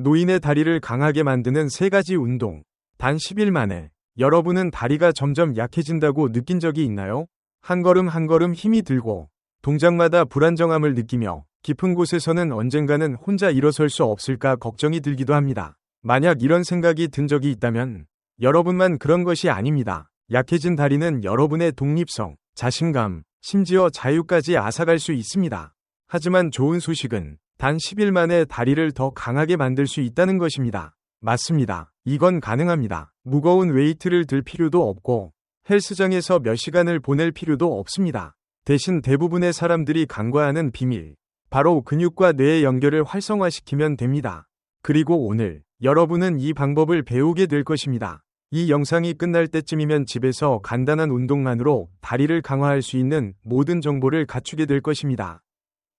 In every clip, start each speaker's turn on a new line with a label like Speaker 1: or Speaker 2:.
Speaker 1: 노인의 다리를 강하게 만드는 3가지 운동. 단 10일 만에 여러분은 다리가 점점 약해진다고 느낀 적이 있나요? 한 걸음 한 걸음 힘이 들고 동작마다 불안정함을 느끼며 깊은 곳에서는 언젠가는 혼자 일어설 수 없을까 걱정이 들기도 합니다. 만약 이런 생각이 든 적이 있다면 여러분만 그런 것이 아닙니다. 약해진 다리는 여러분의 독립성, 자신감, 심지어 자유까지 앗아갈 수 있습니다. 하지만 좋은 소식은 단 10일 만에 다리를 더 강하게 만들 수 있다는 것입니다. 맞습니다. 이건 가능합니다. 무거운 웨이트를 들 필요도 없고 헬스장에서 몇 시간을 보낼 필요도 없습니다. 대신 대부분의 사람들이 간과하는 비밀, 바로 근육과 뇌의 연결을 활성화시키면 됩니다. 그리고 오늘 여러분은 이 방법을 배우게 될 것입니다. 이 영상이 끝날 때쯤이면 집에서 간단한 운동만으로 다리를 강화할 수 있는 모든 정보를 갖추게 될 것입니다.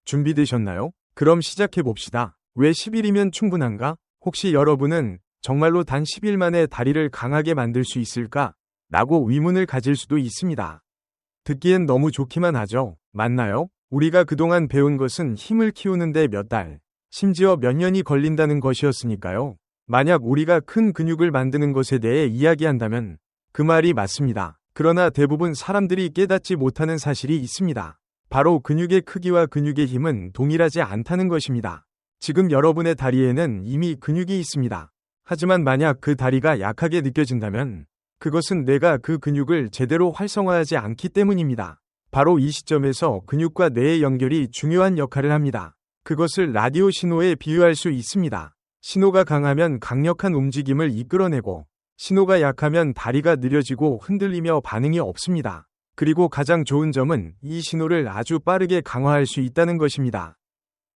Speaker 1: 준비되셨나요? 그럼 시작해 봅시다. 왜 10일이면 충분한가? 혹시 여러분은 정말로 단 10일 만에 다리를 강하게 만들 수 있을까? 라고 의문을 가질 수도 있습니다. 듣기엔 너무 좋기만 하죠. 맞나요? 우리가 그동안 배운 것은 힘을 키우는데 몇 달, 심지어 몇 년이 걸린다는 것이었으니까요. 만약 우리가 큰 근육을 만드는 것에 대해 이야기한다면 그 말이 맞습니다. 그러나 대부분 사람들이 깨닫지 못하는 사실이 있습니다. 바로 근육의 크기와 근육의 힘은 동일하지 않다는 것입니다. 지금 여러분의 다리에는 이미 근육이 있습니다. 하지만 만약 그 다리가 약하게 느껴진다면 그것은 뇌가 그 근육을 제대로 활성화하지 않기 때문입니다. 바로 이 시점에서 근육과 뇌의 연결이 중요한 역할을 합니다. 그것을 라디오 신호에 비유할 수 있습니다. 신호가 강하면 강력한 움직임을 이끌어내고 신호가 약하면 다리가 느려지고 흔들리며 반응이 없습니다. 그리고 가장 좋은 점은 이 신호를 아주 빠르게 강화할 수 있다는 것입니다.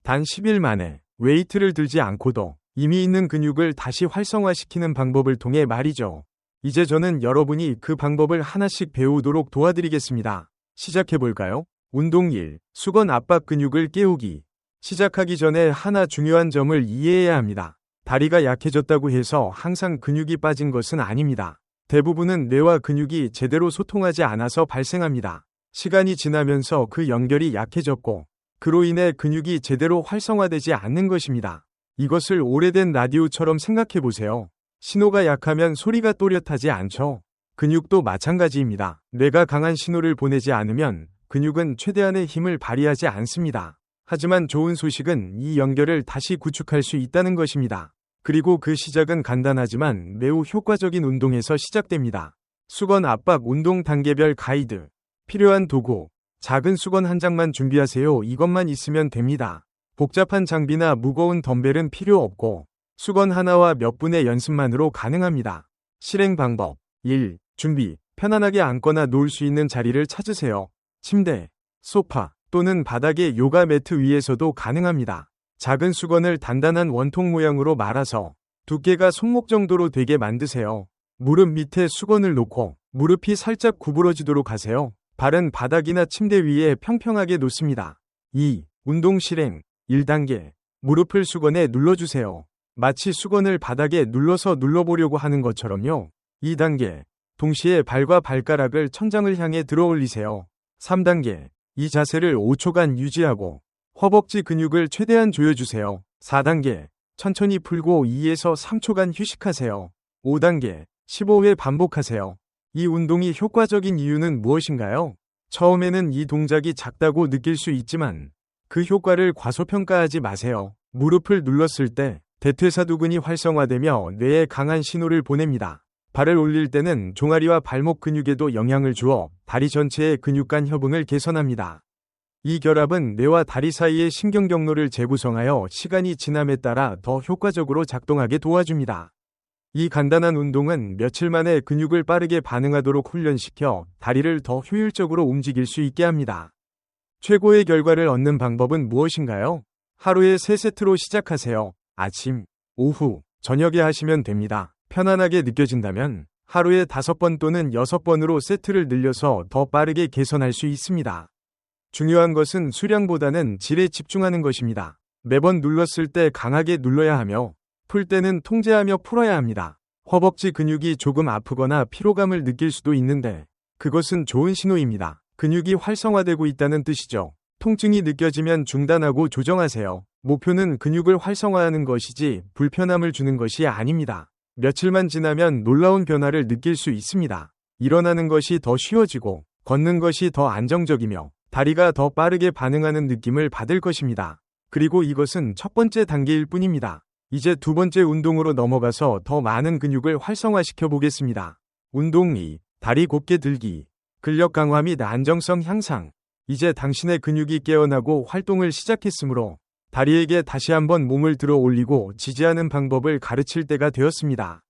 Speaker 1: 단 10일 만에 웨이트를 들지 않고도 이미 있는 근육을 다시 활성화시키는 방법을 통해 말이죠. 이제 저는 여러분이 그 방법을 하나씩 배우도록 도와드리겠습니다. 시작해볼까요? 운동 1. 수건 압박 근육을 깨우기. 시작하기 전에 하나 중요한 점을 이해해야 합니다. 다리가 약해졌다고 해서 항상 근육이 빠진 것은 아닙니다. 대부분은 뇌와 근육이 제대로 소통하지 않아서 발생합니다. 시간이 지나면서 그 연결이 약해졌고 그로 인해 근육이 제대로 활성화되지 않는 것입니다. 이것을 오래된 라디오처럼 생각해 보세요. 신호가 약하면 소리가 또렷하지 않죠. 근육도 마찬가지입니다. 뇌가 강한 신호를 보내지 않으면 근육은 최대한의 힘을 발휘하지 않습니다. 하지만 좋은 소식은 이 연결을 다시 구축할 수 있다는 것입니다. 그리고 그 시작은 간단하지만 매우 효과적인 운동에서 시작됩니다. 수건 압박 운동 단계별 가이드. 필요한 도구. 작은 수건 한 장만 준비하세요. 이것만 있으면 됩니다. 복잡한 장비나 무거운 덤벨은 필요 없고 수건 하나와 몇 분의 연습만으로 가능합니다. 실행 방법. 1. 준비. 편안하게 앉거나 놓을 수 있는 자리를 찾으세요. 침대, 소파 또는 바닥의 요가 매트 위에서도 가능합니다. 작은 수건을 단단한 원통 모양으로 말아서 두께가 손목 정도로 되게 만드세요. 무릎 밑에 수건을 놓고 무릎이 살짝 구부러지도록 하세요. 발은 바닥이나 침대 위에 평평하게 놓습니다. 2. 운동 실행. 1단계. 무릎을 수건에 눌러주세요. 마치 수건을 바닥에 눌러서 눌러보려고 하는 것처럼요. 2단계. 동시에 발과 발가락을 천장을 향해 들어 올리세요. 3단계. 이 자세를 5초간 유지하고 허벅지 근육을 최대한 조여주세요. 4단계. 천천히 풀고 2에서 3초간 휴식하세요. 5단계. 15회 반복하세요. 이 운동이 효과적인 이유는 무엇인가요? 처음에는 이 동작이 작다고 느낄 수 있지만 그 효과를 과소평가하지 마세요. 무릎을 눌렀을 때 대퇴사두근이 활성화되며 뇌에 강한 신호를 보냅니다. 발을 올릴 때는 종아리와 발목 근육에도 영향을 주어 다리 전체의 근육 간 협응을 개선합니다. 이 결합은 뇌와 다리 사이의 신경 경로를 재구성하여 시간이 지남에 따라 더 효과적으로 작동하게 도와줍니다. 이 간단한 운동은 며칠 만에 근육을 빠르게 반응하도록 훈련시켜 다리를 더 효율적으로 움직일 수 있게 합니다. 최고의 결과를 얻는 방법은 무엇인가요? 하루에 3세트로 시작하세요. 아침, 오후, 저녁에 하시면 됩니다. 편안하게 느껴진다면 하루에 5번 또는 6번으로 세트를 늘려서 더 빠르게 개선할 수 있습니다. 중요한 것은 수량보다는 질에 집중하는 것입니다. 매번 눌렀을 때 강하게 눌러야 하며 풀 때는 통제하며 풀어야 합니다. 허벅지 근육이 조금 아프거나 피로감을 느낄 수도 있는데 그것은 좋은 신호입니다. 근육이 활성화되고 있다는 뜻이죠. 통증이 느껴지면 중단하고 조정하세요. 목표는 근육을 활성화하는 것이지 불편함을 주는 것이 아닙니다. 며칠만 지나면 놀라운 변화를 느낄 수 있습니다. 일어나는 것이 더 쉬워지고 걷는 것이 더 안정적이며 다리가 더 빠르게 반응하는 느낌을 받을 것입니다. 그리고 이것은 첫 번째 단계일 뿐입니다. 이제 두 번째 운동으로 넘어가서 더 많은 근육을 활성화시켜 보겠습니다. 운동 2. 다리 곱게 들기. 근력 강화 및 안정성 향상. 이제 당신의 근육이 깨어나고 활동을 시작했으므로 다리에게 다시 한번 몸을 들어 올리고 지지하는 방법을 가르칠 때가 되었습니다.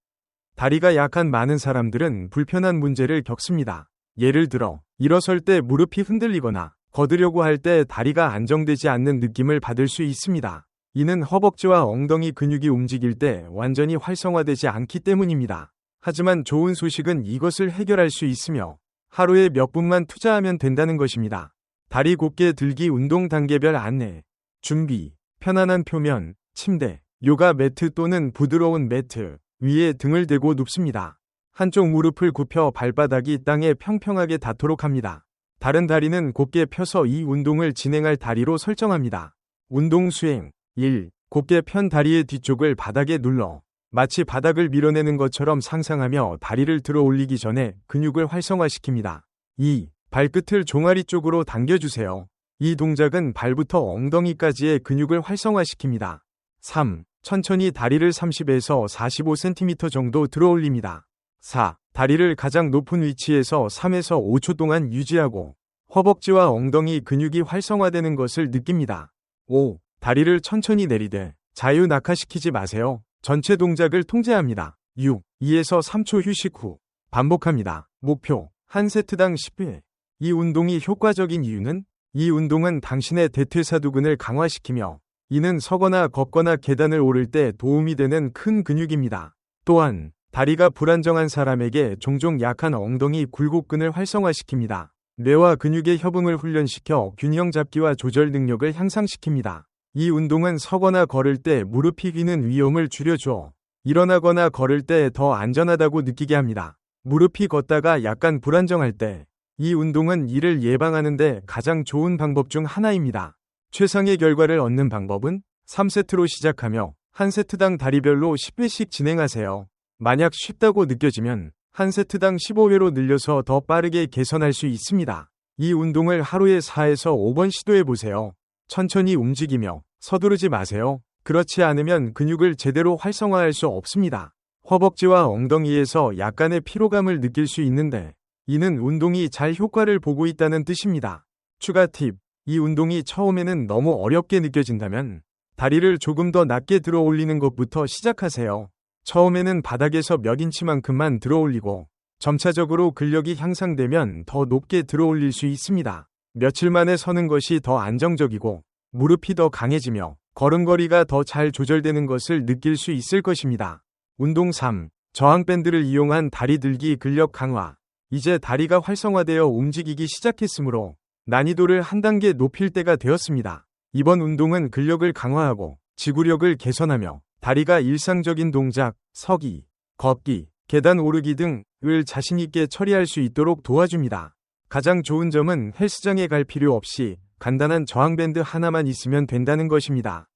Speaker 1: 다리가 약한 많은 사람들은 불편한 문제를 겪습니다. 예를 들어, 일어설 때 무릎이 흔들리거나 걷으려고 할 때 다리가 안정되지 않는 느낌을 받을 수 있습니다. 이는 허벅지와 엉덩이 근육이 움직일 때 완전히 활성화되지 않기 때문입니다. 하지만 좋은 소식은 이것을 해결할 수 있으며 하루에 몇 분만 투자하면 된다는 것입니다. 다리 곱게 들기 운동 단계별 안내. 준비. 편안한 표면, 침대, 요가 매트 또는 부드러운 매트 위에 등을 대고 눕습니다. 한쪽 무릎을 굽혀 발바닥이 땅에 평평하게 닿도록 합니다. 다른 다리는 곧게 펴서 이 운동을 진행할 다리로 설정합니다. 운동 수행. 1. 곧게 편 다리의 뒤쪽을 바닥에 눌러 마치 바닥을 밀어내는 것처럼 상상하며 다리를 들어 올리기 전에 근육을 활성화시킵니다. 2. 발끝을 종아리 쪽으로 당겨주세요. 이 동작은 발부터 엉덩이까지의 근육을 활성화시킵니다. 3. 천천히 다리를 30에서 45cm 정도 들어 올립니다. 4. 다리를 가장 높은 위치에서 3에서 5초 동안 유지하고 허벅지와 엉덩이 근육이 활성화되는 것을 느낍니다. 5. 다리를 천천히 내리되 자유 낙하시키지 마세요. 전체 동작을 통제합니다. 6. 2에서 3초 휴식 후 반복합니다. 목표. 한 세트당 10회. 이 운동이 효과적인 이유는 이 운동은 당신의 대퇴사두근을 강화시키며 이는 서거나 걷거나 계단을 오를 때 도움이 되는 큰 근육입니다. 또한 다리가 불안정한 사람에게 종종 약한 엉덩이 굴곡근을 활성화시킵니다. 뇌와 근육의 협응을 훈련시켜 균형 잡기와 조절 능력을 향상시킵니다. 이 운동은 서거나 걸을 때 무릎이 휘는 위험을 줄여줘 일어나거나 걸을 때 더 안전하다고 느끼게 합니다. 무릎이 걷다가 약간 불안정할 때 이 운동은 이를 예방하는 데 가장 좋은 방법 중 하나입니다. 최상의 결과를 얻는 방법은 3세트로 시작하며 한 세트당 다리별로 10회씩 진행하세요. 만약 쉽다고 느껴지면 한 세트당 15회로 늘려서 더 빠르게 개선할 수 있습니다. 이 운동을 하루에 4에서 5번 시도해 보세요. 천천히 움직이며 서두르지 마세요. 그렇지 않으면 근육을 제대로 활성화할 수 없습니다. 허벅지와 엉덩이에서 약간의 피로감을 느낄 수 있는데 이는 운동이 잘 효과를 보고 있다는 뜻입니다. 추가 팁. 이 운동이 처음에는 너무 어렵게 느껴진다면 다리를 조금 더 낮게 들어 올리는 것부터 시작하세요. 처음에는 바닥에서 몇 인치만큼만 들어 올리고 점차적으로 근력이 향상되면 더 높게 들어 올릴 수 있습니다. 며칠 만에 서는 것이 더 안정적이고 무릎이 더 강해지며 걸음걸이가 더 잘 조절되는 것을 느낄 수 있을 것입니다. 운동 3. 저항밴드를 이용한 다리 들기 근력 강화. 이제 다리가 활성화되어 움직이기 시작했으므로 난이도를 한 단계 높일 때가 되었습니다. 이번 운동은 근력을 강화하고 지구력을 개선하며 다리가 일상적인 동작, 서기, 걷기, 계단 오르기 등을 자신있게 처리할 수 있도록 도와줍니다. 가장 좋은 점은 헬스장에 갈 필요 없이 간단한 저항밴드 하나만 있으면 된다는 것입니다.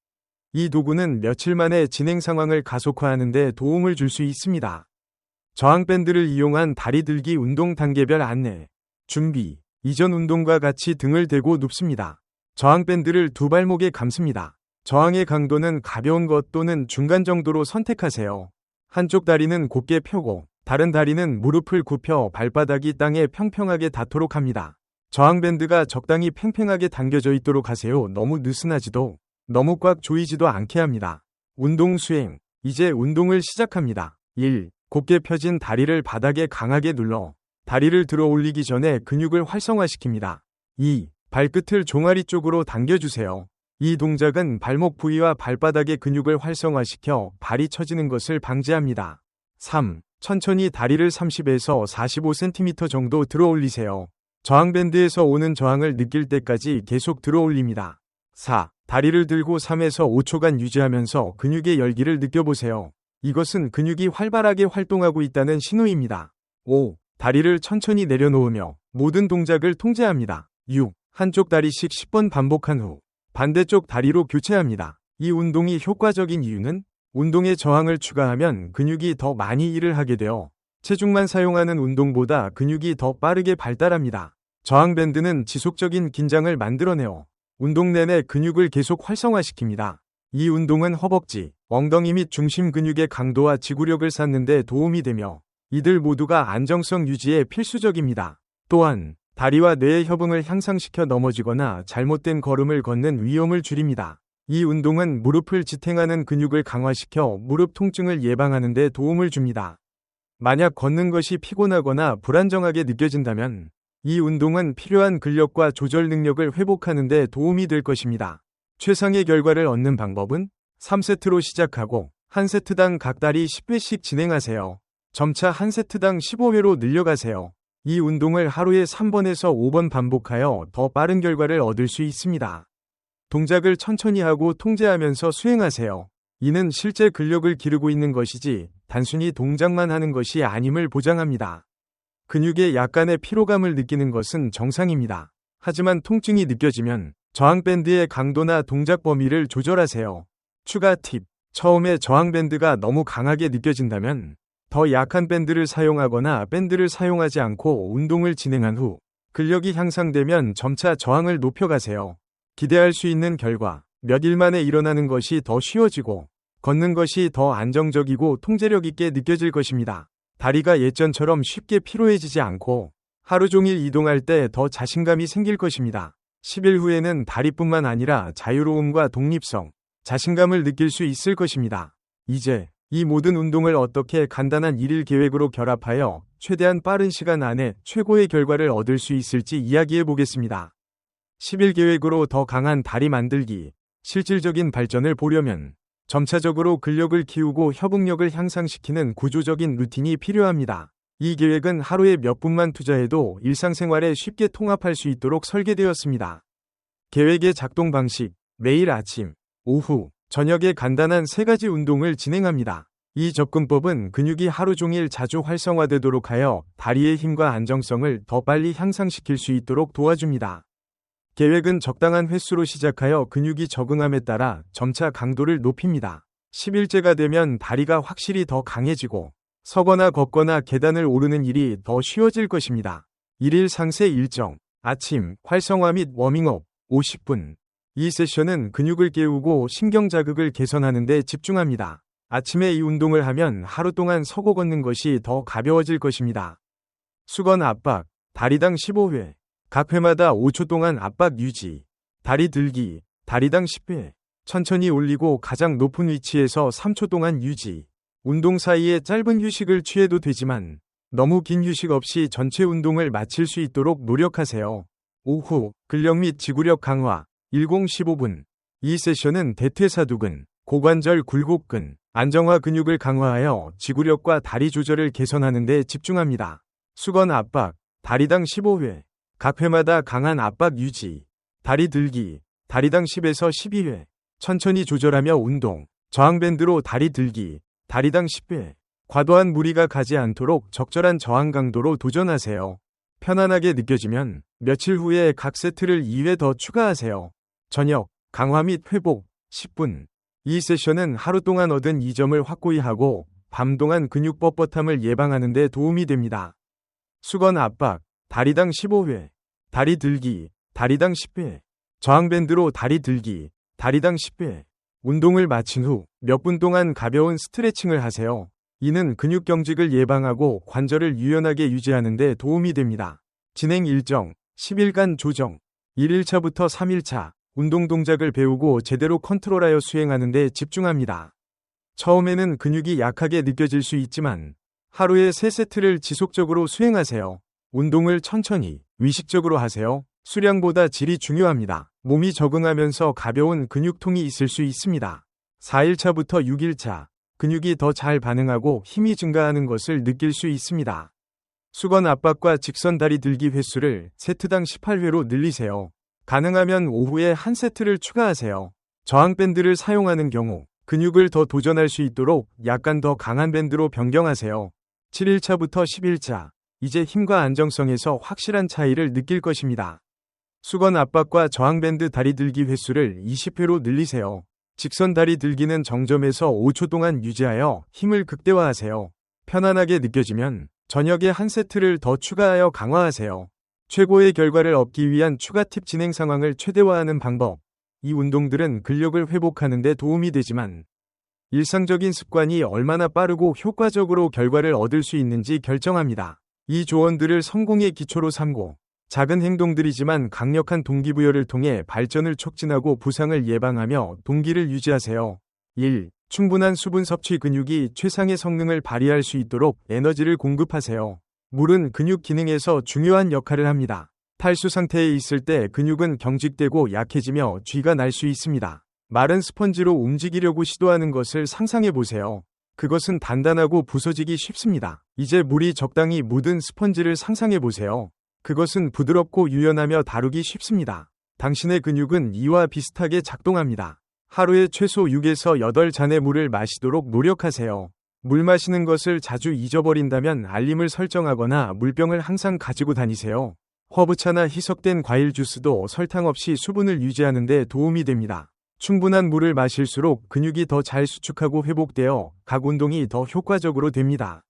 Speaker 1: 이 도구는 며칠 만에 진행 상황을 가속화하는 데 도움을 줄 수 있습니다. 저항밴드를 이용한 다리 들기 운동 단계별 안내. 준비. 이전 운동과 같이 등을 대고 눕습니다. 저항밴드를 두 발목에 감습니다. 저항의 강도는 가벼운 것 또는 중간 정도로 선택하세요. 한쪽 다리는 곧게 펴고 다른 다리는 무릎을 굽혀 발바닥이 땅에 평평하게 닿도록 합니다. 저항밴드가 적당히 팽팽하게 당겨져 있도록 하세요. 너무 느슨하지도 너무 꽉 조이지도 않게 합니다. 운동 수행. 이제 운동을 시작합니다. 1. 곧게 펴진 다리를 바닥에 강하게 눌러 다리를 들어 올리기 전에 근육을 활성화시킵니다. 2. 발끝을 종아리 쪽으로 당겨주세요. 이 동작은 발목 부위와 발바닥의 근육을 활성화시켜 발이 처지는 것을 방지합니다. 3. 천천히 다리를 30에서 45cm 정도 들어 올리세요. 저항밴드에서 오는 저항을 느낄 때까지 계속 들어 올립니다. 4. 다리를 들고 3에서 5초간 유지하면서 근육의 열기를 느껴보세요. 이것은 근육이 활발하게 활동하고 있다는 신호입니다. 5. 다리를 천천히 내려놓으며 모든 동작을 통제합니다. 6. 한쪽 다리씩 10번 반복한 후 반대쪽 다리로 교체합니다. 이 운동이 효과적인 이유는 운동의 저항을 추가하면 근육이 더 많이 일을 하게 되어 체중만 사용하는 운동보다 근육이 더 빠르게 발달합니다. 저항 밴드는 지속적인 긴장을 만들어내어 운동 내내 근육을 계속 활성화시킵니다. 이 운동은 허벅지, 엉덩이 및 중심 근육의 강도와 지구력을 쌓는 데 도움이 되며 이들 모두가 안정성 유지에 필수적입니다. 또한 다리와 뇌의 협응을 향상시켜 넘어지거나 잘못된 걸음을 걷는 위험을 줄입니다. 이 운동은 무릎을 지탱하는 근육을 강화시켜 무릎 통증을 예방하는 데 도움을 줍니다. 만약 걷는 것이 피곤하거나 불안정하게 느껴진다면 이 운동은 필요한 근력과 조절 능력을 회복하는 데 도움이 될 것입니다. 최상의 결과를 얻는 방법은 3세트로 시작하고 한 세트당 각 다리 10회씩 진행하세요. 점차 한 세트당 15회로 늘려가세요. 이 운동을 하루에 3번에서 5번 반복하여 더 빠른 결과를 얻을 수 있습니다. 동작을 천천히 하고 통제하면서 수행하세요. 이는 실제 근력을 기르고 있는 것이지 단순히 동작만 하는 것이 아님을 보장합니다. 근육에 약간의 피로감을 느끼는 것은 정상입니다. 하지만 통증이 느껴지면 저항밴드의 강도나 동작 범위를 조절하세요. 추가 팁. 처음에 저항밴드가 너무 강하게 느껴진다면 더 약한 밴드를 사용하거나 밴드를 사용하지 않고 운동을 진행한 후 근력이 향상되면 점차 저항을 높여가세요. 기대할 수 있는 결과. 몇 일 만에 일어나는 것이 더 쉬워지고 걷는 것이 더 안정적이고 통제력 있게 느껴질 것입니다. 다리가 예전처럼 쉽게 피로해지지 않고 하루 종일 이동할 때 더 자신감이 생길 것입니다. 10일 후에는 다리뿐만 아니라 자유로움과 독립성, 자신감을 느낄 수 있을 것입니다. 이제 이 모든 운동을 어떻게 간단한 1일 계획으로 결합하여 최대한 빠른 시간 안에 최고의 결과를 얻을 수 있을지 이야기해 보겠습니다. 10일 계획으로 더 강한 다리 만들기. 실질적인 발전을 보려면 점차적으로 근력을 키우고 협응력을 향상시키는 구조적인 루틴이 필요합니다. 이 계획은 하루에 몇 분만 투자해도 일상생활에 쉽게 통합할 수 있도록 설계되었습니다. 계획의 작동 방식. 매일 아침, 오후, 저녁에 간단한 3가지 운동을 진행합니다. 이 접근법은 근육이 하루 종일 자주 활성화되도록 하여 다리의 힘과 안정성을 더 빨리 향상시킬 수 있도록 도와줍니다. 계획은 적당한 횟수로 시작하여 근육이 적응함에 따라 점차 강도를 높입니다. 10일째가 되면 다리가 확실히 더 강해지고 서거나 걷거나 계단을 오르는 일이 더 쉬워질 것입니다. 1일 상세 일정. 아침, 활성화 및 워밍업 50분. 이 세션은 근육을 깨우고 신경 자극을 개선하는 데 집중합니다. 아침에 이 운동을 하면 하루 동안 서고 걷는 것이 더 가벼워질 것입니다. 수건 압박. 다리당 15회. 각 회마다 5초 동안 압박 유지. 다리 들기. 다리당 10회. 천천히 올리고 가장 높은 위치에서 3초 동안 유지. 운동 사이에 짧은 휴식을 취해도 되지만 너무 긴 휴식 없이 전체 운동을 마칠 수 있도록 노력하세요. 오후, 근력 및 지구력 강화. 10-15분. 이 세션은 대퇴사두근, 고관절 굴곡근, 안정화 근육을 강화하여 지구력과 다리 조절을 개선하는 데 집중합니다. 수건 압박. 다리당 15회. 각 회마다 강한 압박 유지. 다리 들기. 다리당 10에서 12회. 천천히 조절하며 운동. 저항밴드로 다리 들기. 다리당 10회. 과도한 무리가 가지 않도록 적절한 저항 강도로 도전하세요. 편안하게 느껴지면 며칠 후에 각 세트를 2회 더 추가하세요. 저녁, 강화 및 회복 10분. 이 세션은 하루 동안 얻은 이점을 확고히 하고 밤 동안 근육 뻣뻣함을 예방하는 데 도움이 됩니다. 수건 압박. 다리당 15회. 다리 들기. 다리당 10회. 저항밴드로 다리 들기. 다리당 10회. 운동을 마친 후 몇 분 동안 가벼운 스트레칭을 하세요. 이는 근육 경직을 예방하고 관절을 유연하게 유지하는 데 도움이 됩니다. 진행 일정. 10일간 조정. 1일차부터 3일차. 운동 동작을 배우고 제대로 컨트롤하여 수행하는 데 집중합니다. 처음에는 근육이 약하게 느껴질 수 있지만 하루에 3세트를 지속적으로 수행하세요. 운동을 천천히, 의식적으로 하세요. 수량보다 질이 중요합니다. 몸이 적응하면서 가벼운 근육통이 있을 수 있습니다. 4일차부터 6일차. 근육이 더 잘 반응하고 힘이 증가하는 것을 느낄 수 있습니다. 수건 압박과 직선 다리 들기 횟수를 세트당 18회로 늘리세요. 가능하면 오후에 한 세트를 추가하세요. 저항밴드를 사용하는 경우 근육을 더 도전할 수 있도록 약간 더 강한 밴드로 변경하세요. 7일차부터 10일차. 이제 힘과 안정성에서 확실한 차이를 느낄 것입니다. 수건 압박과 저항밴드 다리 들기 횟수를 20회로 늘리세요. 직선 다리 들기는 정점에서 5초 동안 유지하여 힘을 극대화하세요. 편안하게 느껴지면 저녁에 한 세트를 더 추가하여 강화하세요. 최고의 결과를 얻기 위한 추가 팁 진행 상황을 최대화하는 방법. 이 운동들은 근력을 회복하는 데 도움이 되지만 일상적인 습관이 얼마나 빠르고 효과적으로 결과를 얻을 수 있는지 결정합니다. 이 조언들을 성공의 기초로 삼고 작은 행동들이지만 강력한 동기부여를 통해 발전을 촉진하고 부상을 예방하며 동기를 유지하세요. 1. 충분한 수분 섭취. 근육이 최상의 성능을 발휘할 수 있도록 에너지를 공급하세요. 물은 근육 기능에서 중요한 역할을 합니다. 탈수 상태에 있을 때 근육은 경직되고 약해지며 쥐가 날 수 있습니다. 마른 스펀지로 움직이려고 시도하는 것을 상상해 보세요. 그것은 단단하고 부서지기 쉽습니다. 이제 물이 적당히 묻은 스펀지를 상상해 보세요. 그것은 부드럽고 유연하며 다루기 쉽습니다. 당신의 근육은 이와 비슷하게 작동합니다. 하루에 최소 6에서 8잔의 물을 마시도록 노력하세요. 물 마시는 것을 자주 잊어버린다면 알림을 설정하거나 물병을 항상 가지고 다니세요. 허브차나 희석된 과일 주스도 설탕 없이 수분을 유지하는 데 도움이 됩니다. 충분한 물을 마실수록 근육이 더 잘 수축하고 회복되어 각 운동이 더 효과적으로 됩니다.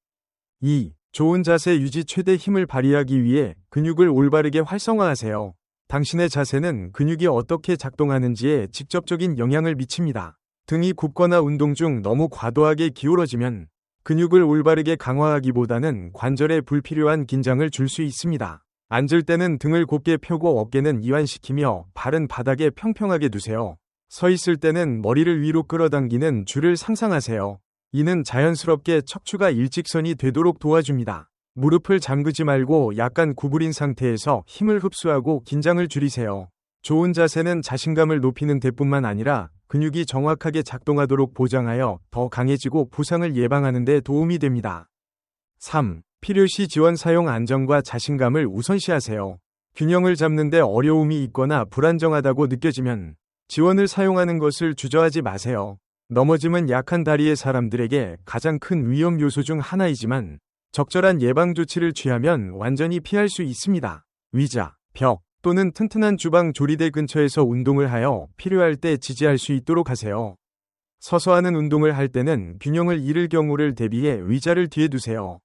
Speaker 1: 2. 좋은 자세 유지. 최대 힘을 발휘하기 위해 근육을 올바르게 활성화하세요. 당신의 자세는 근육이 어떻게 작동하는지에 직접적인 영향을 미칩니다. 등이 굽거나 운동 중 너무 과도하게 기울어지면 근육을 올바르게 강화하기보다는 관절에 불필요한 긴장을 줄 수 있습니다. 앉을 때는 등을 곧게 펴고 어깨는 이완시키며 발은 바닥에 평평하게 두세요. 서 있을 때는 머리를 위로 끌어당기는 줄을 상상하세요. 이는 자연스럽게 척추가 일직선이 되도록 도와줍니다. 무릎을 잠그지 말고 약간 구부린 상태에서 힘을 흡수하고 긴장을 줄이세요. 좋은 자세는 자신감을 높이는 데뿐만 아니라 근육이 정확하게 작동하도록 보장하여 더 강해지고 부상을 예방하는 데 도움이 됩니다. 3. 필요시 지원 사용. 안정과 자신감을 우선시하세요. 균형을 잡는 데 어려움이 있거나 불안정하다고 느껴지면 지원을 사용하는 것을 주저하지 마세요. 넘어짐은 약한 다리의 사람들에게 가장 큰 위험 요소 중 하나이지만 적절한 예방 조치를 취하면 완전히 피할 수 있습니다. 의자, 벽 또는 튼튼한 주방 조리대 근처에서 운동을 하여 필요할 때 지지할 수 있도록 하세요. 서서 하는 운동을 할 때는 균형을 잃을 경우를 대비해 의자를 뒤에 두세요.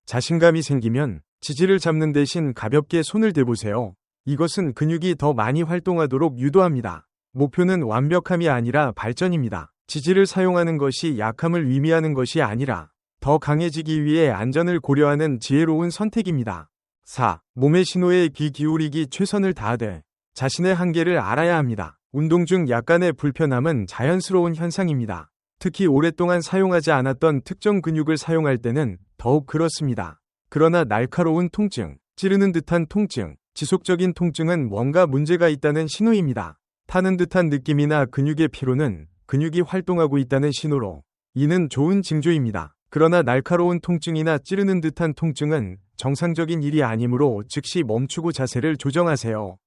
Speaker 1: 자신감이 생기면 지지를 잡는 대신 가볍게 손을 대보세요. 이것은 근육이 더 많이 활동하도록 유도합니다. 목표는 완벽함이 아니라 발전입니다. 지지를 사용하는 것이 약함을 의미하는 것이 아니라 더 강해지기 위해 안전을 고려하는 지혜로운 선택입니다. 4. 몸의 신호에 귀 기울이기. 최선을 다하되 자신의 한계를 알아야 합니다. 운동 중 약간의 불편함은 자연스러운 현상입니다. 특히 오랫동안 사용하지 않았던 특정 근육을 사용할 때는 더욱 그렇습니다. 그러나 날카로운 통증, 찌르는 듯한 통증, 지속적인 통증은 뭔가 문제가 있다는 신호입니다. 타는 듯한 느낌이나 근육의 피로는 근육이 활동하고 있다는 신호로 이는 좋은 징조입니다. 그러나 날카로운 통증이나 찌르는 듯한 통증은 정상적인 일이 아니므로 즉시 멈추고 자세를 조정하세요.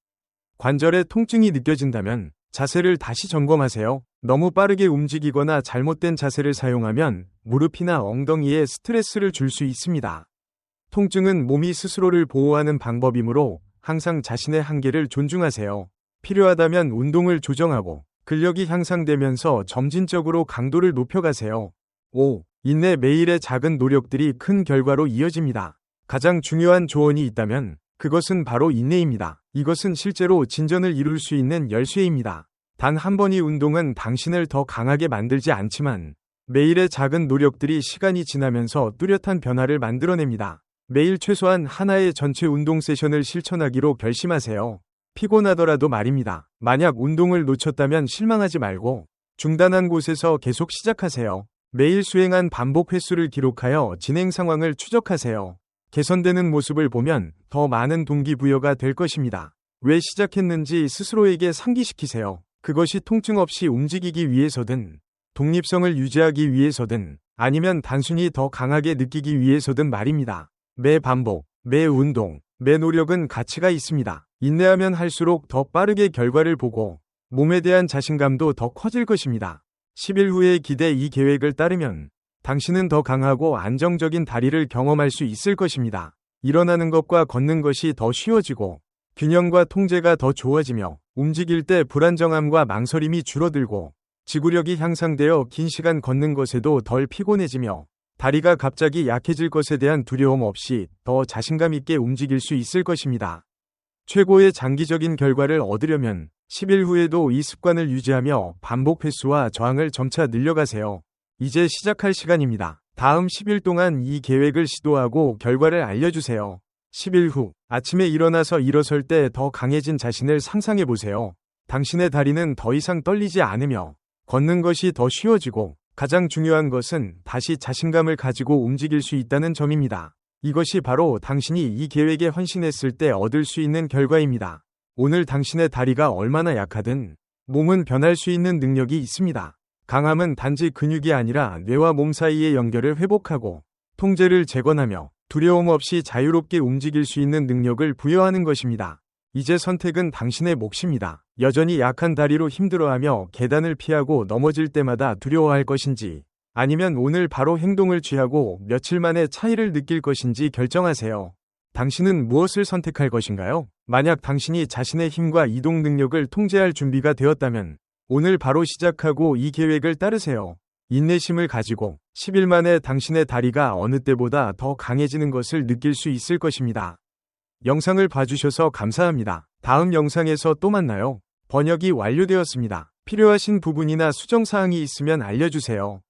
Speaker 1: 관절에 통증이 느껴진다면 자세를 다시 점검하세요. 너무 빠르게 움직이거나 잘못된 자세를 사용하면 무릎이나 엉덩이에 스트레스를 줄 수 있습니다. 통증은 몸이 스스로를 보호하는 방법이므로 항상 자신의 한계를 존중하세요. 필요하다면 운동을 조정하고 근력이 향상되면서 점진적으로 강도를 높여가세요. 5. 인내. 매일의 작은 노력들이 큰 결과로 이어집니다. 가장 중요한 조언이 있다면 그것은 바로 인내입니다. 이것은 실제로 진전을 이룰 수 있는 열쇠입니다. 단 한 번의 운동은 당신을 더 강하게 만들지 않지만 매일의 작은 노력들이 시간이 지나면서 뚜렷한 변화를 만들어냅니다. 매일 최소한 하나의 전체 운동 세션을 실천하기로 결심하세요. 피곤하더라도 말입니다. 만약 운동을 놓쳤다면 실망하지 말고 중단한 곳에서 계속 시작하세요. 매일 수행한 반복 횟수를 기록하여 진행 상황을 추적하세요. 개선되는 모습을 보면 더 많은 동기부여가 될 것입니다. 왜 시작했는지 스스로에게 상기시키세요. 그것이 통증 없이 움직이기 위해서든, 독립성을 유지하기 위해서든, 아니면 단순히 더 강하게 느끼기 위해서든 말입니다. 매 반복, 매 운동, 매 노력은 가치가 있습니다. 인내하면 할수록 더 빠르게 결과를 보고 몸에 대한 자신감도 더 커질 것입니다. 10일 후의 기대. 이 계획을 따르면 당신은 더 강하고 안정적인 다리를 경험할 수 있을 것입니다. 일어나는 것과 걷는 것이 더 쉬워지고 균형과 통제가 더 좋아지며 움직일 때 불안정함과 망설임이 줄어들고 지구력이 향상되어 긴 시간 걷는 것에도 덜 피곤해지며 다리가 갑자기 약해질 것에 대한 두려움 없이 더 자신감 있게 움직일 수 있을 것입니다. 최고의 장기적인 결과를 얻으려면 10일 후에도 이 습관을 유지하며 반복 횟수와 저항을 점차 늘려가세요. 이제 시작할 시간입니다. 다음 10일 동안 이 계획을 시도하고 결과를 알려주세요. 10일 후 아침에 일어나서 일어설 때 더 강해진 자신을 상상해 보세요. 당신의 다리는 더 이상 떨리지 않으며 걷는 것이 더 쉬워지고 가장 중요한 것은 다시 자신감을 가지고 움직일 수 있다는 점입니다. 이것이 바로 당신이 이 계획에 헌신했을 때 얻을 수 있는 결과입니다. 오늘 당신의 다리가 얼마나 약하든 몸은 변할 수 있는 능력이 있습니다. 강함은 단지 근육이 아니라 뇌와 몸 사이의 연결을 회복하고 통제를 재건하며 두려움 없이 자유롭게 움직일 수 있는 능력을 부여하는 것입니다. 이제 선택은 당신의 몫입니다. 여전히 약한 다리로 힘들어하며 계단을 피하고 넘어질 때마다 두려워할 것인지 아니면 오늘 바로 행동을 취하고 며칠 만에 차이를 느낄 것인지 결정하세요. 당신은 무엇을 선택할 것인가요? 만약 당신이 자신의 힘과 이동 능력을 통제할 준비가 되었다면 오늘 바로 시작하고 이 계획을 따르세요. 인내심을 가지고 10일 만에 당신의 다리가 어느 때보다 더 강해지는 것을 느낄 수 있을 것입니다. 영상을 봐주셔서 감사합니다. 다음 영상에서 또 만나요. 번역이 완료되었습니다. 필요하신 부분이나 수정사항이 있으면 알려주세요.